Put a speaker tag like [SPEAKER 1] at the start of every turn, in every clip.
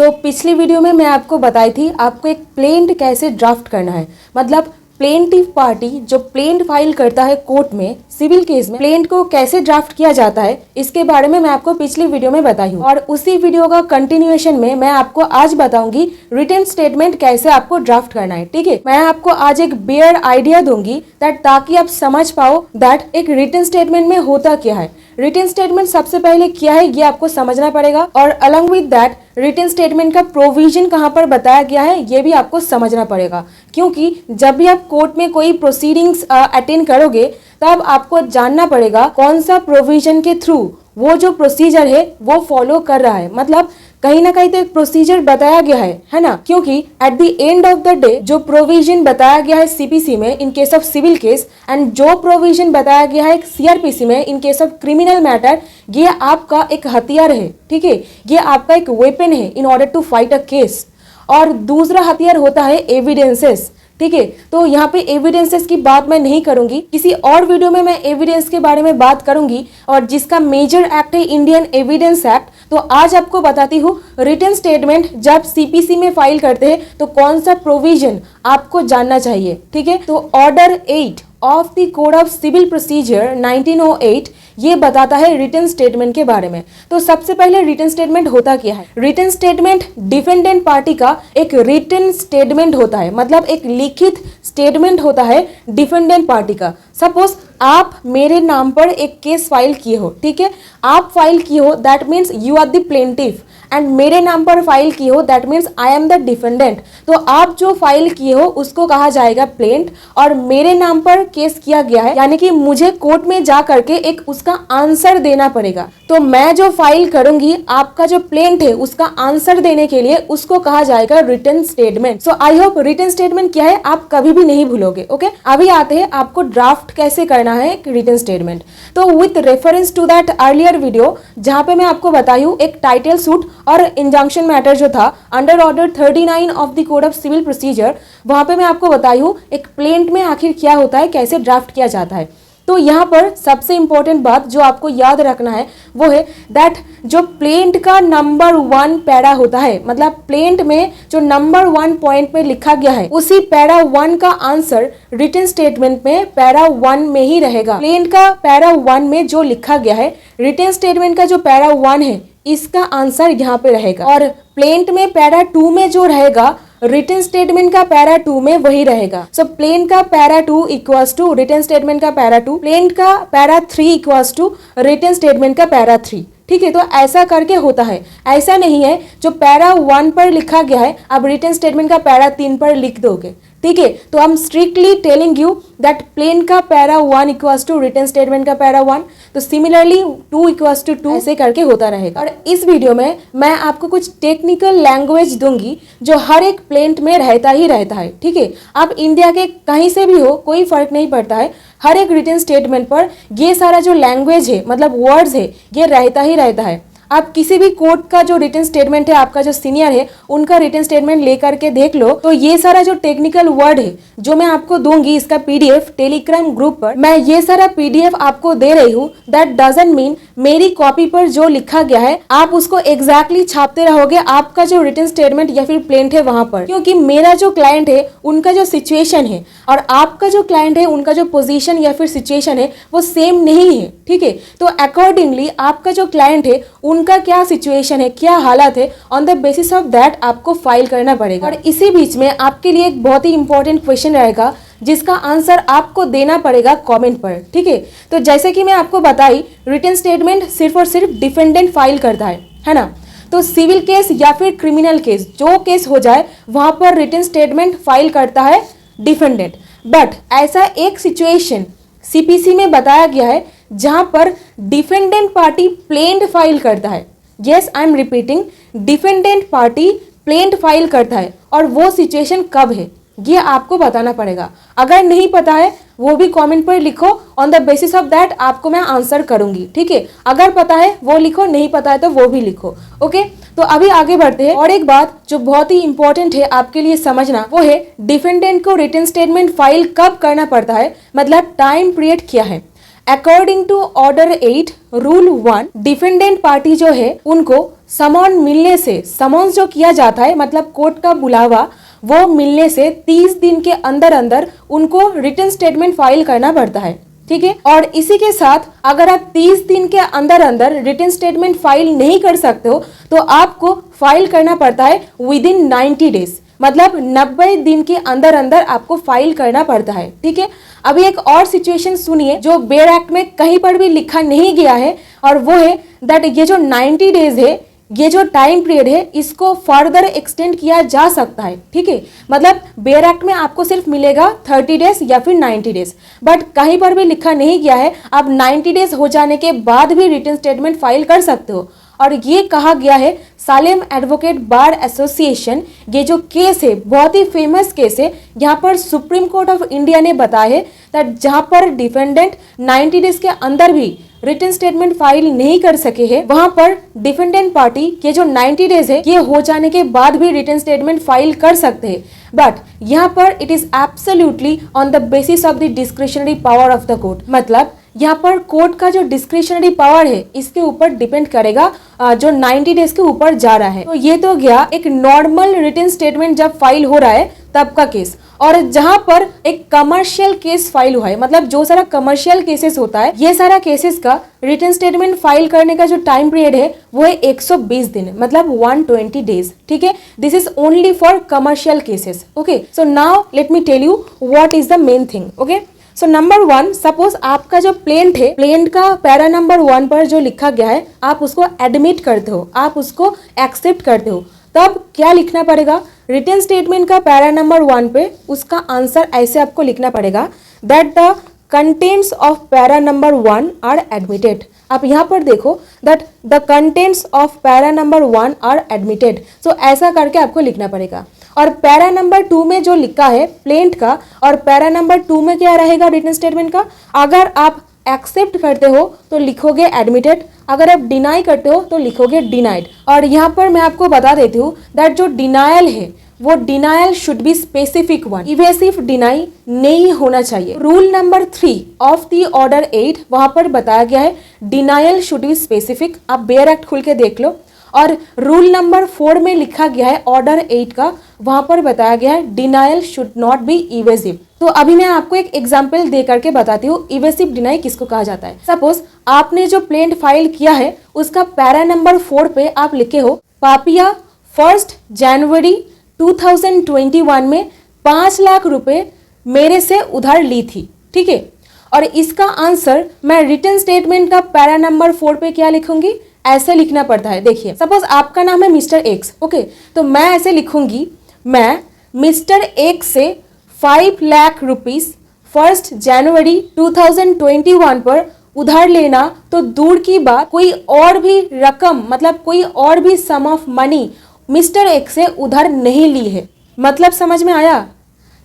[SPEAKER 1] पिछली वीडियो में मैं आपको बताई थी आपको एक प्लेंट कैसे ड्राफ्ट करना है। मतलब प्लेंटिव पार्टी जो प्लेंट फाइल करता है कोर्ट में सिविल केस में प्लेंट को कैसे ड्राफ्ट किया जाता है, इसके बारे में मैं आपको पिछली वीडियो में बताई हूँ। और उसी वीडियो का कंटिन्यूएशन में मैं आपको आज बताऊंगी रिटन स्टेटमेंट कैसे आपको ड्राफ्ट करना है। ठीक है, मैं आपको आज एक बेयर आइडिया दूंगी ताकि आप समझ पाओ दैट एक रिटन स्टेटमेंट में होता क्या है। रिटन स्टेटमेंट सबसे पहले क्या है ये आपको समझना पड़ेगा, और along with that written statement का प्रोविजन कहाँ पर बताया गया है ये भी आपको समझना पड़ेगा। क्योंकि जब भी आप कोर्ट में कोई प्रोसीडिंग्स अटेंड करोगे तब आपको जानना पड़ेगा कौन सा प्रोविजन के थ्रू वो जो प्रोसीजर है वो फॉलो कर रहा है। मतलब कहीं ना कहीं तो एक प्रोसीजर बताया गया है ना। क्योंकि at the end of the day जो प्रोविजन बताया गया है सीपीसी में in case of civil case and जो प्रोविजन बताया गया है सीआरपीसी में in case of criminal matter, ये आपका एक हथियार है। ठीक है, ये आपका एक वेपन है in order to fight a case. और दूसरा हथियार होता है एविडेंसेस। ठीक है, तो यहाँ पे एविडेंसेस की बात मैं नहीं करूंगी, किसी और वीडियो में मैं एविडेंस के बारे में बात करूंगी, और जिसका मेजर एक्ट है इंडियन एविडेंस एक्ट। तो आज आपको बताती हूँ रिटन स्टेटमेंट जब सीपीसी में फाइल करते हैं तो कौन सा प्रोविजन आपको जानना चाहिए। ठीक है, तो order 8 of the code of civil procedure 1908 ये बताता है रिटन स्टेटमेंट के बारे में। तो सबसे पहले रिटन स्टेटमेंट होता क्या है। रिटन स्टेटमेंट डिफेंडेंट पार्टी का एक रिटन स्टेटमेंट होता है, मतलब एक लिखित स्टेटमेंट होता है डिफेंडेंट पार्टी का। सपोज आप मेरे नाम पर एक केस फाइल किए हो, ठीक है, आप फाइल किए हो that means you are the plaintiff, and मेरे नाम पर फाइल किए हो that means I am the defendant. तो आप जो फाइल किए हो उसको कहा जाएगा प्लेंट, और मेरे नाम पर केस किया गया है यानी कि मुझे कोर्ट में जा करके एक उसका आंसर देना पड़ेगा। तो मैं जो फाइल करूंगी आपका जो प्लेंट है उसका आंसर देने के लिए उसको कहा जाएगा written statement. So I hope written statement क्या है आप कभी भी नहीं भूलोगे। ओके, अभी आते हैं आपको ड्राफ्ट कैसे करना है एक रिटन स्टेटमेंट। तो with reference to that earlier video जहां पे मैं आपको बताई हूँ एक टाइटल सूट और इंजंक्शन मैटर जो था under order 39 of the code of civil procedure, वहां पे मैं आपको बताई हूँ एक प्लेंट में आखिर क्या होता है, कैसे ड्राफ्ट किया जाता है। तो यहाँ पर सबसे इंपॉर्टेंट बात जो आपको याद रखना है वो है दैट जो प्लेंट का नंबर 1 पैरा होता है, मतलब प्लेंट में जो नंबर 1 पॉइंट में लिखा गया है उसी पैरा 1 का आंसर रिटन स्टेटमेंट में पैरा 1 में ही रहेगा। प्लेंट का पैरा 1 में जो लिखा गया है रिटन स्टेटमेंट का जो पैरा 1 है इसका आंसर यहाँ पे रहेगा, और प्लेंट में पैरा 2 में जो रहेगा रिटन स्टेटमेंट का पैरा 2 में वही रहेगा। सो प्लेन का para 2 equals to written statement का पैरा 2, प्लेन का para 3 equals to written statement का पैरा 3। ठीक है, तो ऐसा करके होता है। ऐसा नहीं है जो पैरा 1 पर लिखा गया है आप रिटन स्टेटमेंट का पैरा 3 पर लिख दोगे। ठीक है, तो हम strictly telling you that plaint का para 1 equals to written statement का पैरा 1, तो सिमिलरली 2 इक्वल्स टू 2 ऐसे करके होता रहेगा। और इस वीडियो में मैं आपको कुछ टेक्निकल लैंग्वेज दूंगी जो हर एक प्लेंट में रहता ही रहता है। ठीक है, आप इंडिया के कहीं से भी हो कोई फर्क नहीं पड़ता है, हर एक रिटन स्टेटमेंट पर ये सारा जो लैंग्वेज है मतलब वर्ड्स है ये रहता ही रहता है। आप किसी भी कोर्ट का जो रिटन स्टेटमेंट है आपका जो सीनियर है उनका रिटन स्टेटमेंट लेकर के देख लो, तो ये सारा जो टेक्निकल वर्ड है जो मैं आपको दूंगी इसका पीडीएफ टेलीग्राम ग्रुप पर मैं ये सारा पीडीएफ आपको दे रही हूँ। दैट डजंट मीन मेरी कॉपी पर जो लिखा गया है आप उसको एग्जैक्टली छापते रहोगे आपका जो रिटन स्टेटमेंट या फिर प्लेंट है वहां पर, क्योंकि मेरा जो क्लाइंट है उनका जो सिचुएशन है और आपका जो क्लाइंट है उनका जो पोजीशन या फिर सिचुएशन है वो सेम नहीं है। ठीक है, तो अकॉर्डिंगली आपका जो क्लाइंट है उनका क्या सिचुएशन है, क्या हालत है, on the basis of that आपको फाइल करना पड़ेगा। और इसी बीच में आपके लिए एक बहुत ही इंपॉर्टेंट क्वेश्चन रहेगा जिसका आंसर आपको देना पड़ेगा कमेंट पर। ठीक है, तो जैसे कि मैं आपको बताई रिटन स्टेटमेंट सिर्फ और सिर्फ डिफेंडेंट फाइल करता है ना। तो सिविल केस या फिर क्रिमिनल केस जो केस हो जाए वहां पर रिटन स्टेटमेंट फाइल करता है डिफेंडेंट। बट ऐसा एक सिचुएशन सीपीसी में बताया गया है जहां पर डिफेंडेंट पार्टी प्लेंट फाइल करता है। Yes, I am repeating, defendant party plaint file करता है, और वो सिचुएशन कब है ये आपको बताना पड़ेगा। अगर नहीं पता है वो भी कमेंट पर लिखो, on the basis of that आपको मैं आंसर करूंगी। ठीक है, अगर पता है वो लिखो, नहीं पता है तो वो भी लिखो। ओके, तो अभी आगे बढ़ते हैं। और एक बात जो बहुत ही इंपॉर्टेंट है आपके लिए समझना वो है डिफेंडेंट को रिटन स्टेटमेंट फाइल कब करना पड़ता है, मतलब टाइम पीरियड क्या है। According to order 8 rule 1 defendant party जो है उनको समन मिलने से, समन्स जो किया जाता है मतलब कोर्ट का बुलावा, वो मिलने से 30 दिन के अंदर अंदर उनको रिटन स्टेटमेंट फाइल करना पड़ता है, ठीक है। और इसी के साथ अगर आप 30 दिन के अंदर अंदर रिटन स्टेटमेंट फाइल नहीं कर सकते हो तो आपको फाइल करना पड़ता है विद इन 90 डेज, मतलब 90 दिन के अंदर अंदर आपको फाइल करना पड़ता है, ठीक है। अभी एक और सिचुएशन सुनिए जो बेयर एक्ट में कहीं पर भी लिखा नहीं गया है, और वो है दैट ये जो 90 डेज है, ये जो टाइम पीरियड है, इसको फर्दर एक्सटेंड किया जा सकता है, ठीक है। मतलब बेयर एक्ट में आपको सिर्फ मिलेगा 30 डेज या फिर 90 डेज, बट कहीं पर भी लिखा नहीं गया है आप 90 डेज हो जाने के बाद भी रिटन स्टेटमेंट फाइल कर सकते हो। और ये कहा गया है सालेम एडवोकेट बार एसोसिएशन, ये जो केस है बहुत ही फेमस केस है, यहाँ पर सुप्रीम कोर्ट ऑफ इंडिया ने बताया है दैट जहाँ पर डिफेंडेंट 90 डेज के अंदर भी रिटन स्टेटमेंट फाइल नहीं कर सके हैं, वहां पर डिफेंडेंट पार्टी के जो 90 डेज है ये हो जाने के बाद भी रिटन स्टेटमेंट फाइल कर सकते हैं, बट यहाँ पर it is absolutely on the basis of the discretionary power of the court. मतलब यहाँ पर कोर्ट का जो डिस्क्रिशनरी पावर है इसके ऊपर डिपेंड करेगा जो 90 डेज के ऊपर जा रहा है। तो ये तो गया एक नॉर्मल रिटन स्टेटमेंट जब फाइल हो रहा है तब का केस, और जहां पर एक कमर्शियल केस फाइल हुआ है, मतलब जो सारा कमर्शियल केसेस होता है, ये सारा केसेस का रिटन स्टेटमेंट फाइल करने का जो टाइम पीरियड है वो है 120 दिन, मतलब 120 डेज, ठीक है। This is only for commercial cases, okay. So now let me tell you what is the main thing, okay. So number 1, suppose आपका जो प्लेंट है, प्लेंट का पैरा नंबर 1 पर जो लिखा गया है आप उसको एडमिट करते हो, आप उसको एक्सेप्ट करते हो, तब क्या लिखना पड़ेगा? रिटन स्टेटमेंट का पैरा नंबर 1 पे उसका आंसर ऐसे आपको लिखना पड़ेगा that the contents of para number 1 are admitted. आप यहाँ पर देखो that the contents of para number 1 are admitted, so ऐसा करके आपको लिखना पड़ेगा। और पैरा नंबर 2 में जो लिखा है प्लेंट का, और पैरा नंबर 2 में क्या रहेगा रिटन स्टेटमेंट का, अगर आप एक्सेप्ट करते हो तो लिखोगे एडमिटेड, अगर आप डिनाई करते हो तो लिखोगे डिनाइड। और यहाँ पर मैं आपको बता देती हूँ दैट जो डिनायल है वो denial should be specific one, evasive deny नहीं होना चाहिए। Rule number 3 of the order 8 वहां पर बताया गया है डिनायल शुड बी स्पेसिफिक, आप बेयर एक्ट खुल के देख लो। और रूल नंबर 4 में लिखा गया है ऑर्डर 8 का, वहां पर बताया गया है denial should not be evasive. तो अभी मैं आपको एक एग्जांपल दे करके बताती हूँ इवेसिव डिनाई किसको कहा जाता है। सपोज आपने जो प्लेंट फाइल किया है उसका पैरा नंबर 4 पे आप लिखे हो पापिया 1 जनवरी 2021 में 5 लाख रुपए मेरे से उधार ली थी, ठीक है। और इसका आंसर मैं रिटन स्टेटमेंट का पैरा नंबर 4 पे क्या लिखूंगी, ऐसे लिखना पड़ता है। देखिए सपोज आपका नाम है मिस्टर एक्स, ओके, तो मैं ऐसे लिखूंगी, मैं मिस्टर एक्स से 5 लाख रुपीस 1 जनवरी 2021 पर उधार लेना तो दूर की बात, कोई और भी रकम मतलब कोई और भी सम ऑफ मनी मिस्टर एक्स से उधार नहीं ली है। मतलब समझ में आया?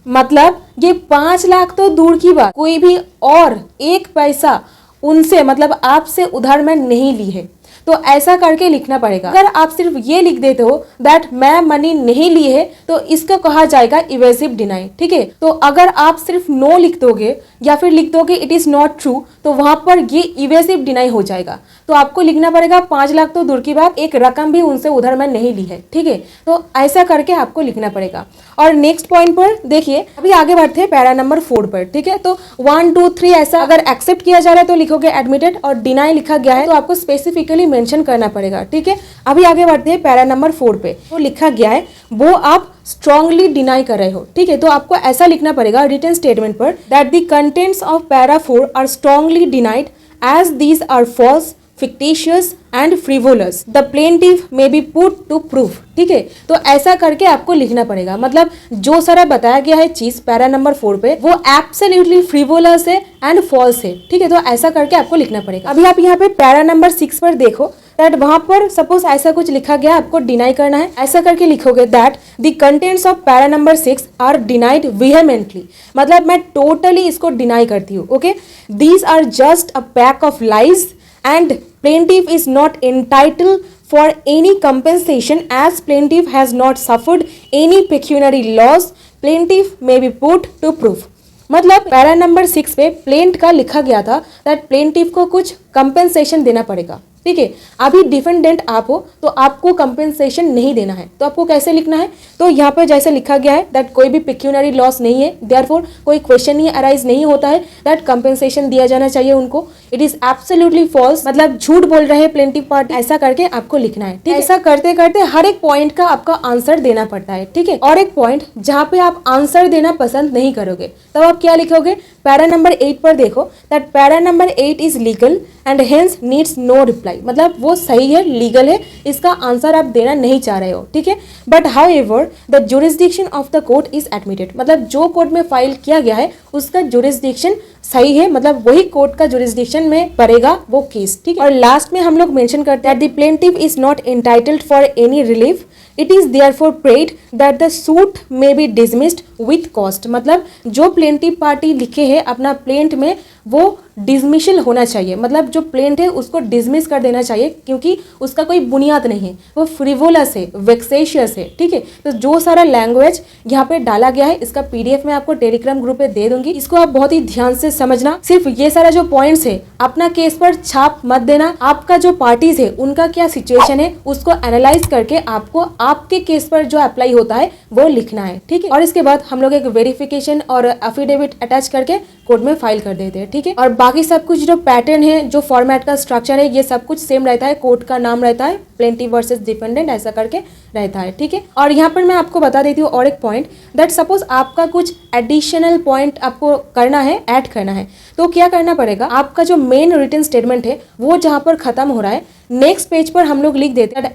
[SPEAKER 1] मतलब ये 5 लाख तो दूर की बात, कोई भी और एक पैसा उनसे मतलब आपसे उधार मैं नहीं ली है, तो ऐसा करके लिखना पड़ेगा। अगर आप सिर्फ ये लिख देते हो दैट मैं मनी नहीं ली है तो इसको कहा जाएगा इवेसिव डिनाई, ठीक है। तो अगर आप सिर्फ नो लिख दोगे या फिर लिख दोगे इट इज नॉट ट्रू तो वहां पर ये इवेसिव डिनाई हो जाएगा। तो आपको लिखना पड़ेगा 5 लाख तो दूर की बात, एक रकम भी उनसे उधर मैं नहीं ली है, ठीक है। तो ऐसा करके आपको लिखना पड़ेगा। और नेक्स्ट पॉइंट पर देखिए, अभी आगे बढ़ते हैं पैरा नंबर 4 पर, ठीक है। तो 1 2 3 ऐसा अगर एक्सेप्ट किया जा रहा है तो लिखोगे एडमिटेड, और डिनाई लिखा गया है तो आपको स्पेसिफिकली मेंशन करना पड़ेगा, ठीक है। अभी आगे बढ़ते हैं पैरा नंबर 4 पे, तो लिखा गया है वो आप स्ट्रांगली डिनाई कर रहे हो, ठीक है। तो आपको ऐसा लिखना पड़ेगा रिटन स्टेटमेंट पर that the contents of para 4 are strongly denied as these are false, fictitious and frivolous. The plaintiff may be put to proof. ठीक है, तो ऐसा करके आपको लिखना पड़ेगा। मतलब जो सारा बताया गया है चीज पैरा नंबर 4 पे वो एब्सोल्युटली फ्रिवोलस है एंड फॉल्स है, ठीक है। तो ऐसा करके आपको लिखना पड़ेगा। अभी आप यहाँ पे पैरा नंबर 6 पर देखो दैट वहां पर सपोज ऐसा कुछ लिखा गया, आपको डिनाई करना है, ऐसा करके लिखोगे that the contents of para number 6 are denied vehemently. मतलब मैं टोटली इसको डिनाई करती हूँ, okay. These are just a pack of lies and plaintiff is not entitled for any compensation as plaintiff has not suffered any pecuniary loss. Plaintiff may be put to proof. मतलब para number 6 पे plaint का लिखा गया था that plaintiff को कुछ compensation देना पड़ेगा, ठीक है। अभी डिफेंडेंट आप हो तो आपको कंपेंसेशन नहीं देना है, तो आपको कैसे लिखना है, तो यहाँ पर जैसे लिखा गया है दैट कोई भी पिक्यूनरी लॉस नहीं है, देयरफॉर कोई क्वेश्चन ही अराइज नहीं होता है दैट कंपेंसेशन दिया जाना चाहिए उनको। इट इज एब्सोल्युटली फॉल्स, मतलब झूठ बोल रहे हैं प्लेंटिव पार्टी, ऐसा करके आपको लिखना है। ठीक है, ऐसा करते करते हर एक पॉइंट का आपका आंसर देना पड़ता है। ठीक है, और एक पॉइंट जहाँ पे आप आंसर देना पसंद नहीं करोगे तब आप क्या लिखोगे, पैरा नंबर 8 पर देखो that para number 8 is legal and hence needs no reply, मतलब वो सही है, लीगल है, इसका आंसर आप देना नहीं चाह रहे हो। ठीक है, but how ever the jurisdiction of the court is admitted, मतलब जो कोर्ट में फाइल किया गया है उसका जुरिस्डिक्शन सही है, मतलब वही कोर्ट का जुरिस्डिक्शन में पड़ेगा वो केस। ठीक है, और लास्ट में हम लोग मेंशन करते हैं the plaintiff is not entitled for any relief, it is therefore prayed that the suit may be dismissed with cost, मतलब जो प्लेंटिव पार्टी लिखे हैं अपना प्लेंट में वो डिसमिसल होना चाहिए, मतलब जो प्लेंट है उसको डिसमिस कर देना चाहिए क्योंकि उसका कोई बुनियाद नहीं है, वो फ्रिवोलस है, वेक्सेशियस है। ठीक है, तो जो सारा लैंग्वेज यहाँ पे डाला गया है इसका पीडीएफ में आपको टेलीग्राम ग्रुप पे दे दूंगी, इसको आप बहुत ही ध्यान से समझना। सिर्फ ये सारा जो पॉइंट्स है अपना केस पर छाप मत देना, आपका जो पार्टीज है उनका क्या सिचुएशन है उसको एनालाइज करके आपको आपके केस पर जो अप्लाई होता है वो लिखना है। ठीक है, और इसके बाद हम लोग एक वेरिफिकेशन और एफिडेविट अटैच करके कोर्ट में फाइल कर देते हैं। ठीक है, और बाकी सब कुछ जो पैटर्न है, जो फॉर्मेट का स्ट्रक्चर है, ये सब कुछ सेम रहता है, कोर्ट का नाम रहता है प्लेंटिव वर्सेस डिफेंडेंट ऐसा करके रहता है। ठीक है, और यहाँ पर मैं आपको बता देती हूँ और एक पॉइंट दैट सपोज आपका कुछ एडिशनल पॉइंट आपको करना है, ऐड करना है, तो क्या करना पड़ेगा, आपका जो मेन रिटन स्टेटमेंट है वो जहाँ पर खत्म हो रहा है नेक्स्ट पेज पर हम लोग लिख देते हैं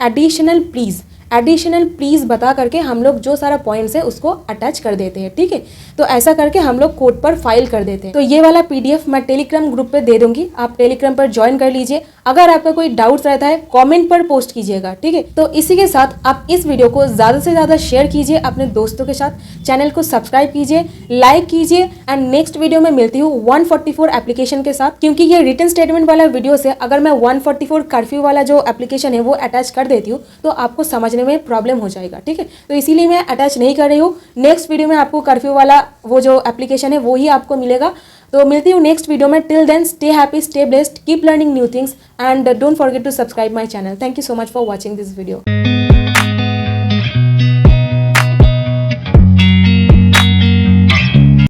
[SPEAKER 1] एडिशनल प्लीज बता करके हम लोग जो सारा पॉइंट्स है उसको अटैच कर देते हैं। ठीक है, तो ऐसा करके हम लोग कोर्ट पर फाइल कर देते हैं। तो ये वाला पीडीएफ मैं टेलीग्राम ग्रुप पे दे दूंगी, आप टेलीग्राम पर ज्वाइन कर लीजिए। अगर आपका कोई डाउट्स रहता है कमेंट पर पोस्ट कीजिएगा। ठीक है, तो इसी के साथ आप इस वीडियो को ज्यादा से ज्यादा शेयर कीजिए अपने दोस्तों के साथ, चैनल को सब्सक्राइब कीजिए, लाइक कीजिए एंड नेक्स्ट वीडियो में मिलती हूँ 144 एप्लीकेशन के साथ, क्योंकि ये रिटन स्टेटमेंट वाला वीडियो से अगर मैं 144 कर्फ्यू वाला जो एप्लीकेशन है वो अटैच कर देती हूँ तो आपको समझने में प्रॉब्लम हो जाएगा। ठीक है, तो इसीलिए मैं अटैच नहीं कर रही हूँ। नेक्स्ट वीडियो में आपको कर्फ्यू वाला वो जो एप्लीकेशन है वो ही आपको मिलेगा। तो मिलती हूँ नेक्स्ट वीडियो में। Till then stay happy, stay blessed, keep learning new things and don't forget to subscribe my channel. Thank you so much for watching this video.